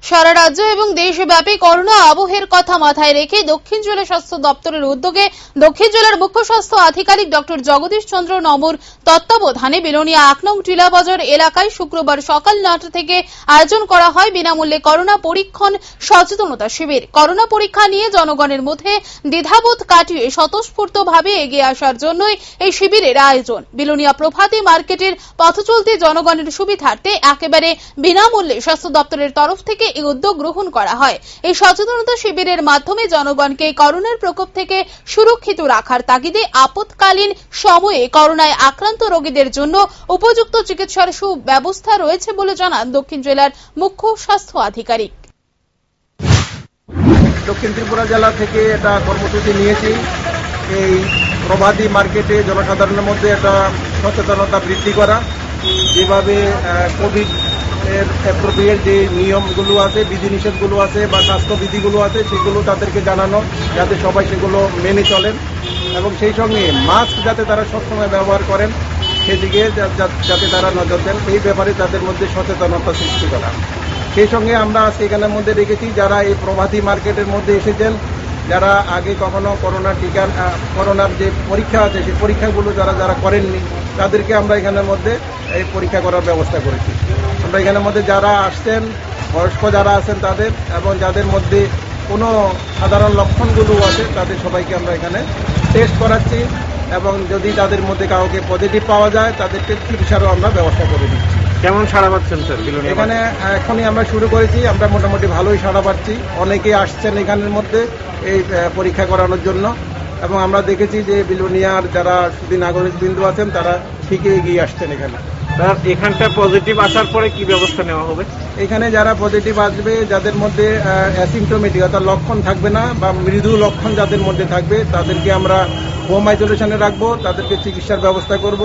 সারা রাজ্য এবং দেশব্যাপী করোনা আবহের কথা মাথায় রেখে দক্ষিণ জেলা স্বাস্থ্য দপ্তরের উদ্যোগে দক্ষিণ জেলার মুখ্য স্বাস্থ্য আধিকারিক ডক্টর জগদীশ চন্দ্র নমর তত্ত্বাবধানে বিলোনিয়া ১ নং টিলা বাজার এলাকায় শুক্রবার সকাল ৯টা থেকে আয়োজন করা হয় বিনামূল্যে করোনা পরীক্ষণ সচেতনতা শিবির। করোনা পরীক্ষা নিয়ে জনগণের মধ্যে দ্বিধাবোধ কাটিয়ে স্বতঃস্ফূর্তভাবে এগিয়ে আসার জন্যই এই শিবিরের আয়োজন। বিলোনিয়া প্রভাতী মার্কেটের পথচলতি জনগণের সুবিধার্থে একেবারে বিনামূল্যে স্বাস্থ্য দপ্তরের তরফ থেকে এই উদ্যোগ গ্রহণ করা হয়। এই সচেতনতা শিবিরের মাধ্যমে জনগণকে করোনার প্রকোপ থেকে সুরক্ষিত রাখার তাগিদে আপৎকালীন সময়ে করোনায় আক্রান্ত রোগীদের জন্য উপযুক্ত চিকিৎসার সুব্যবস্থা রয়েছে বলে জানান দক্ষিণ জেলার মুখ্য স্বাস্থ্য আধিকারিক। দক্ষিণ ত্রিপুরা জেলা থেকে এটা কর্মসূচি নিয়েছি এই প্রভাতী মার্কেটে জনসাধারণের মধ্যে একটা সচেতনতা বৃদ্ধি করা, যেভাবে কোভিড এর অ্যাপ্রোপ্রিয়েট যে নিয়মগুলো আছে, বিধিনিষেধগুলো আছে বা স্বাস্থ্যবিধিগুলো আছে সেগুলো তাদেরকে জানানো, যাতে সবাই সেগুলো মেনে চলেন এবং সেই সঙ্গে মাস্ক যাতে তারা সবসময় ব্যবহার করেন সেদিকে যাতে তারা নজর দেন, এই ব্যাপারে তাদের মধ্যে সচেতনতা সৃষ্টি করা। সেই সঙ্গে আমরা আজকে এখানের মধ্যে রেখেছি যারা এই প্রভাতী মার্কেটের মধ্যে এসেছেন, যারা আগে কখনো করোনার যে পরীক্ষা আছে সেই পরীক্ষাগুলো যারা করেননি তাদেরকে আমরা এখানের মধ্যে এই পরীক্ষা করার ব্যবস্থা করেছি। আমরা এখানের মধ্যে যারা আসছেন, বয়স্ক যারা আছেন তাদের এবং যাদের মধ্যে কোনো সাধারণ লক্ষণগুলো আছে তাদের সবাইকে আমরা এখানে টেস্ট করাচ্ছি এবং যদি তাদের মধ্যে কাউকে পজিটিভ পাওয়া যায় তাদেরকে চিকিৎসারও আমরা ব্যবস্থা করে দিচ্ছি। কেমন সাড়া পাচ্ছেন স্যার? এখানে এখনই আমরা শুরু করেছি, আমরা মোটামুটি ভালোই সাড়া পাচ্ছি। অনেকেই আসছেন এখানের মধ্যে এই পরীক্ষা করানোর জন্য এবং আমরা দেখেছি যে বিলোনিয়ার যারা সুদী নাগরিক বিন্দু আছেন তারা ঠিকই এগিয়ে আসছেন এখানে। এখানটা পজিটিভ আসার পরে কি ব্যবস্থা নেওয়া হবে? এখানে যারা পজিটিভ আসবে, যাদের মধ্যে অ্যাসিমটোমেটিক অর্থাৎ লক্ষণ থাকবে না বা মৃদু লক্ষণ যাদের মধ্যে থাকবে তাদেরকে আমরা হোম আইসোলেশনে রাখবো, তাদেরকে চিকিৎসার ব্যবস্থা করব।